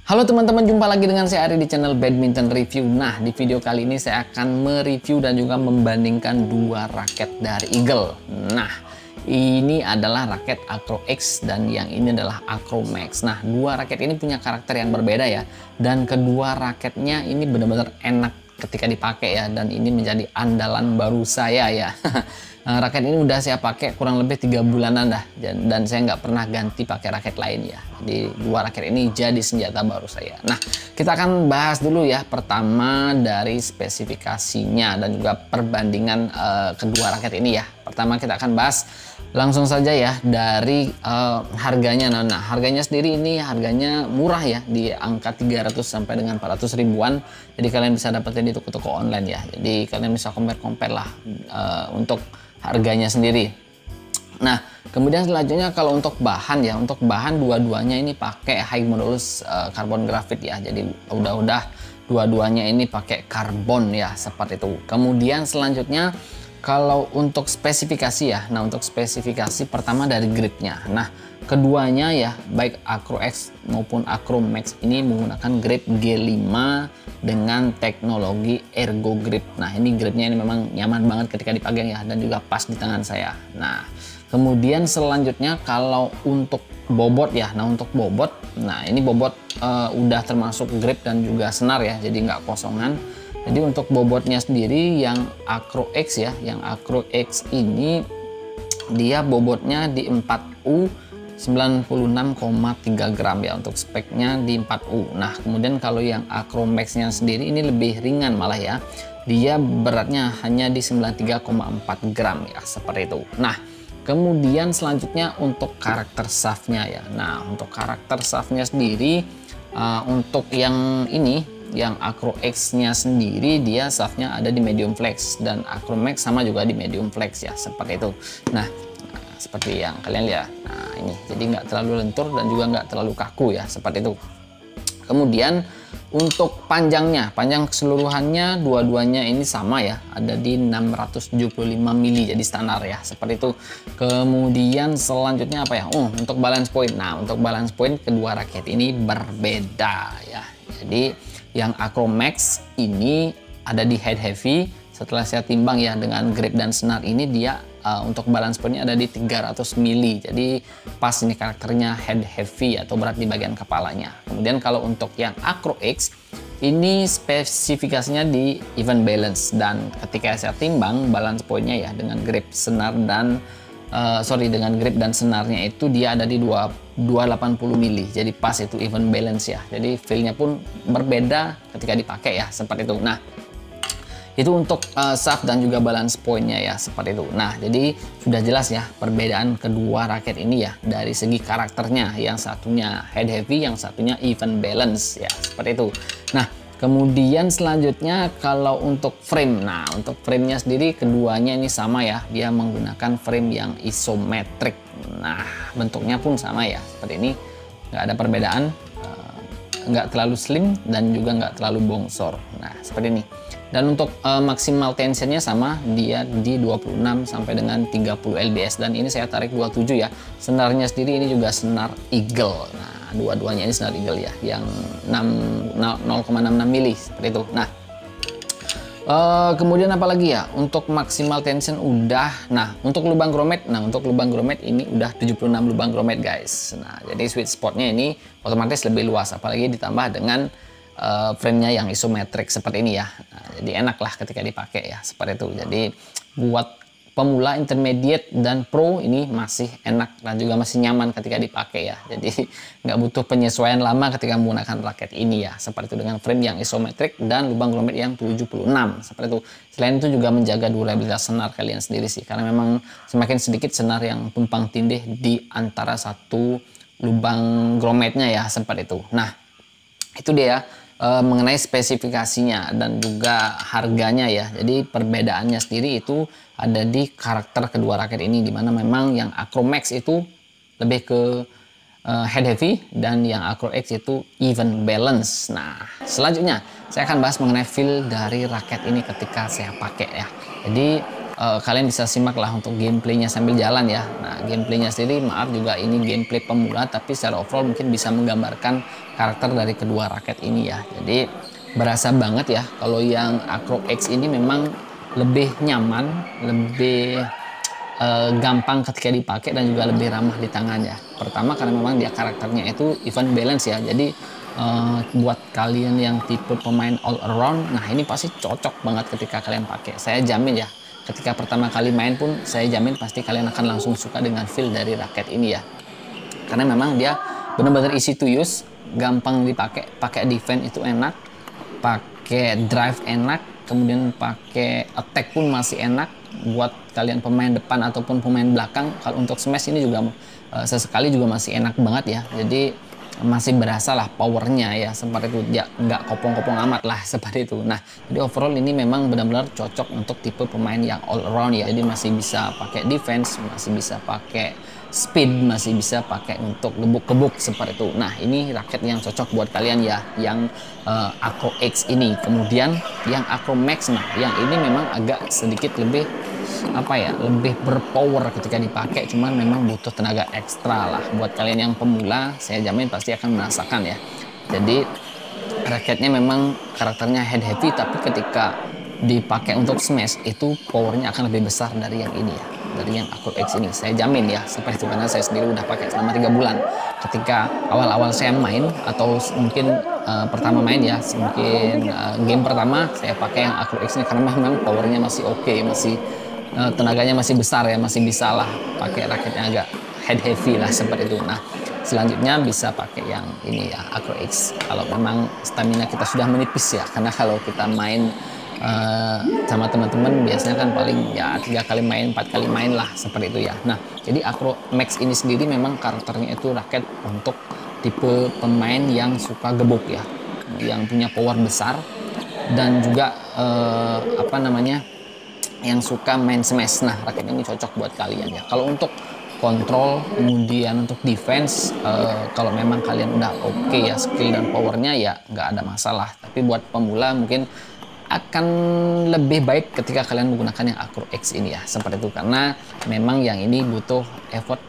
Halo teman-teman, jumpa lagi dengan saya Ari di channel Badminton Review. Nah, di video kali ini saya akan mereview dan juga membandingkan dua raket dari Eagle. Nah, ini adalah raket Acro X dan yang ini adalah Acro Max. Nah, dua raket ini punya karakter yang berbeda ya. Dan kedua raketnya ini benar-benar enak ketika dipakai ya. Dan ini menjadi andalan baru saya ya. Raket ini udah saya pakai kurang lebih 3 bulanan dah, dan saya nggak pernah ganti pakai raket lain ya. Jadi dua raket ini jadi senjata baru saya. Nah, kita akan bahas dulu ya, pertama dari spesifikasinya dan juga perbandingan kedua raket ini ya. Pertama kita akan bahas langsung saja ya dari harganya. Nah, harganya sendiri ini harganya murah ya, di angka 300 sampai dengan 400 ribuan. Jadi kalian bisa dapetin di toko-toko online ya. Jadi kalian bisa compare lah untuk harganya sendiri. Nah, kemudian selanjutnya kalau untuk bahan ya, untuk bahan dua-duanya ini pakai high modulus carbon graphite ya. Jadi udah dua-duanya ini pakai karbon ya, seperti itu. Kemudian selanjutnya kalau untuk spesifikasi ya, nah untuk spesifikasi pertama dari gripnya. Nah, keduanya ya, baik Acro X maupun Acro Max ini menggunakan grip G5 dengan teknologi Ergo Grip. Nah, ini gripnya ini memang nyaman banget ketika dipegang ya, dan juga pas di tangan saya. Nah, kemudian selanjutnya kalau untuk bobot ya, nah untuk bobot, nah ini bobot udah termasuk grip dan juga senar ya, jadi nggak kosongan. Jadi untuk bobotnya sendiri yang Acro X ya, yang Acro X ini dia bobotnya di 4U 96,3 gram ya, untuk speknya di 4U. Nah, kemudian kalau yang Acro Max-nya sendiri ini lebih ringan malah ya. Dia beratnya hanya di 93,4 gram ya, seperti itu. Nah, kemudian selanjutnya untuk karakter shaftnya ya. Nah, untuk karakter shaftnya sendiri untuk yang ini, yang Acro X-nya sendiri dia shaftnya ada di medium flex, dan Acro Max sama juga di medium flex ya, seperti itu. Nah, seperti yang kalian lihat. Nah, ini jadi nggak terlalu lentur dan juga nggak terlalu kaku ya, seperti itu. Kemudian untuk panjangnya, panjang keseluruhannya dua-duanya ini sama ya, ada di 675 mili, jadi standar ya, seperti itu. Kemudian selanjutnya apa ya? Untuk balance point. Nah, untuk balance point kedua raket ini berbeda ya. Jadi yang Acro Max ini ada di head heavy. Setelah saya timbang ya dengan grip dan senar ini, dia untuk balance pointnya ada di 300 mili. Jadi pas ini karakternya head heavy atau berat di bagian kepalanya. Kemudian kalau untuk yang Acro X ini spesifikasinya di even balance, dan ketika saya timbang balance pointnya ya dengan grip senar dan dengan grip dan senarnya itu dia ada di 280 mili. Jadi pas itu even balance ya. Jadi feel-nya pun berbeda ketika dipakai ya, seperti itu. Nah, itu untuk shaft dan juga balance point-nya ya, seperti itu. Nah, jadi sudah jelas ya perbedaan kedua raket ini ya dari segi karakternya. Yang satunya head heavy, yang satunya even balance ya, seperti itu. Nah, kemudian selanjutnya kalau untuk frame. Nah, untuk framenya sendiri keduanya ini sama ya. Dia menggunakan frame yang isometrik. Nah, bentuknya pun sama ya, seperti ini. Nggak ada perbedaan. Nggak terlalu slim dan juga nggak terlalu bongsor. Nah, seperti ini. Dan untuk maksimal tensionnya sama, dia di 26 sampai dengan 30 lbs, dan ini saya tarik 27 ya. Senarnya sendiri ini juga senar Eagle. Nah, dua-duanya ini senar Eagle ya, yang 0,66 mili, seperti itu. Nah, kemudian apa lagi ya, untuk maksimal tension udah. Nah, untuk lubang grommet, ini udah 76 lubang grommet guys. Nah, jadi sweet spotnya ini otomatis lebih luas, apalagi ditambah dengan frame-nya yang isometrik seperti ini ya. Nah, jadi enak lah ketika dipakai ya, seperti itu. Jadi buat pemula, intermediate, dan pro ini masih enak dan juga masih nyaman ketika dipakai ya. Jadi nggak butuh penyesuaian lama ketika menggunakan raket ini ya, seperti itu, dengan frame yang isometrik dan lubang grommet yang 76, seperti itu. Selain itu juga menjaga durabilitas senar kalian sendiri sih, karena memang semakin sedikit senar yang tumpang tindih di antara satu lubang grommetnya ya, seperti itu. Nah, itu dia mengenai spesifikasinya dan juga harganya ya. Jadi perbedaannya sendiri itu ada di karakter kedua raket ini, dimana memang yang Acro Max itu lebih ke head heavy dan yang Acro X itu even balance. Nah, selanjutnya saya akan bahas mengenai feel dari raket ini ketika saya pakai ya. Jadi kalian bisa simak lah untuk gameplaynya sambil jalan ya. Nah, gameplaynya sendiri maaf juga ini gameplay pemula, tapi secara overall mungkin bisa menggambarkan karakter dari kedua raket ini ya. Jadi berasa banget ya kalau yang Acro X ini memang lebih nyaman, lebih gampang ketika dipakai dan juga lebih ramah di tangan ya. Pertama karena memang dia karakternya itu even balance ya. Jadi buat kalian yang tipe pemain all around, nah ini pasti cocok banget ketika kalian pakai. Saya jamin ya, ketika pertama kali main pun saya jamin pasti kalian akan langsung suka dengan feel dari raket ini ya. Karena memang dia benar-benar easy to use, gampang dipakai, pakai defense itu enak, pakai drive enak, kemudian pakai attack pun masih enak buat kalian pemain depan ataupun pemain belakang. Kalau untuk smash ini juga sesekali juga masih enak banget ya. Jadi masih berasa lah powernya ya, seperti itu ya, nggak kopong-kopong amat lah seperti itu. Nah, jadi overall ini memang benar-benar cocok untuk tipe pemain yang all around ya. Jadi masih bisa pakai defense, masih bisa pakai speed, masih bisa pakai untuk gebuk-gebuk seperti itu. Nah, ini raket yang cocok buat kalian ya, yang Acro X ini. Kemudian yang Acro Max, nah yang ini memang agak sedikit lebih lebih berpower ketika dipakai, cuman memang butuh tenaga ekstra lah. Buat kalian yang pemula, saya jamin pasti akan merasakan ya. Jadi raketnya memang karakternya head heavy, tapi ketika dipakai untuk smash itu powernya akan lebih besar dari yang ini ya, dari yang Acro X ini. Saya jamin ya seperti itu, karena saya sendiri udah pakai selama 3 bulan. Ketika awal-awal saya main atau mungkin pertama main ya, mungkin game pertama saya pakai yang Acro X ini karena memang powernya masih oke, masih tenaganya masih besar ya, masih bisa lah pakai raketnya agak head heavy lah seperti itu. Nah, selanjutnya bisa pakai yang ini ya, Acro X kalau memang stamina kita sudah menipis ya, karena kalau kita main sama teman-teman biasanya kan paling ya 3 kali main, 4 kali main lah seperti itu ya. Nah, jadi Acro Max ini sendiri memang karakternya itu raket untuk tipe pemain yang suka gebuk ya, yang punya power besar dan juga yang suka main smash. Nah, raket ini cocok buat kalian ya. Kalau untuk kontrol, kemudian untuk defense, kalau memang kalian udah oke ya skill dan powernya ya nggak ada masalah. Tapi buat pemula mungkin akan lebih baik ketika kalian menggunakan yang Acro X ini ya, seperti itu. Karena memang yang ini butuh effort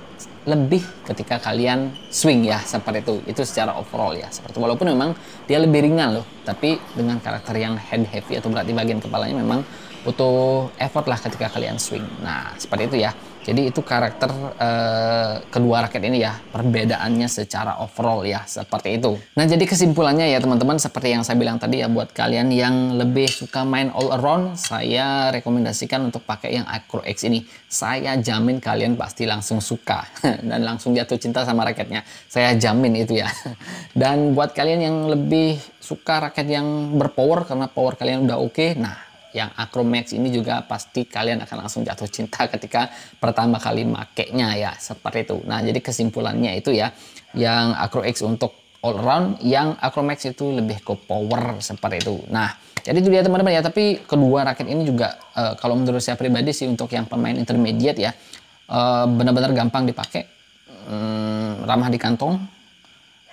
lebih ketika kalian swing ya, seperti itu secara overall ya, seperti itu. Walaupun memang dia lebih ringan loh, tapi dengan karakter yang head heavy atau berat di bagian kepalanya memang butuh effort lah ketika kalian swing. Nah, seperti itu ya. Jadi itu karakter kedua raket ini ya, perbedaannya secara overall ya, seperti itu. Nah, jadi kesimpulannya ya teman-teman, seperti yang saya bilang tadi ya, buat kalian yang lebih suka main all around, saya rekomendasikan untuk pakai yang Acro X ini. Saya jamin kalian pasti langsung suka dan langsung jatuh cinta sama raketnya. Saya jamin itu ya. Dan buat kalian yang lebih suka raket yang berpower karena power kalian udah oke, nah yang Acro Max ini juga pasti kalian akan langsung jatuh cinta ketika pertama kali makainya ya, seperti itu. Nah, jadi kesimpulannya itu ya, yang Acro X untuk all around, yang Acro Max itu lebih ke power seperti itu. Nah, jadi itu dia teman-teman ya. Tapi kedua raket ini juga kalau menurut saya pribadi sih untuk yang pemain intermediate ya, benar-benar gampang dipakai, ramah di kantong,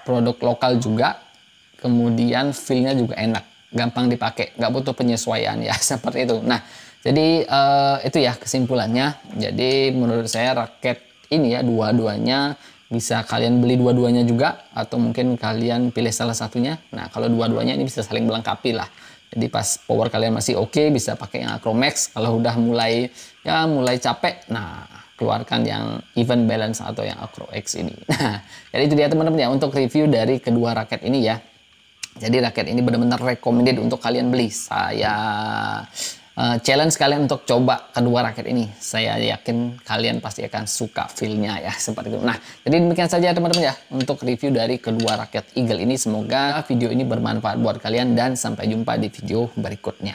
produk lokal juga, kemudian feel-nya juga enak, gampang dipakai, nggak butuh penyesuaian ya, seperti itu. Nah, jadi itu ya kesimpulannya. Jadi menurut saya raket ini ya, dua-duanya bisa kalian beli dua-duanya juga, atau mungkin kalian pilih salah satunya. Nah, kalau dua-duanya ini bisa saling melengkapi lah. Jadi pas power kalian masih oke, bisa pakai yang Acro Max. Kalau udah mulai capek, nah keluarkan yang even balance atau yang Acro X ini. Nah, jadi itu dia teman-teman ya untuk review dari kedua raket ini ya. Jadi raket ini benar-benar recommended untuk kalian beli. Saya challenge kalian untuk coba kedua raket ini. Saya yakin kalian pasti akan suka feel-nya ya, seperti itu. Nah, jadi demikian saja teman-teman ya untuk review dari kedua raket Eagle ini. Semoga video ini bermanfaat buat kalian dan sampai jumpa di video berikutnya.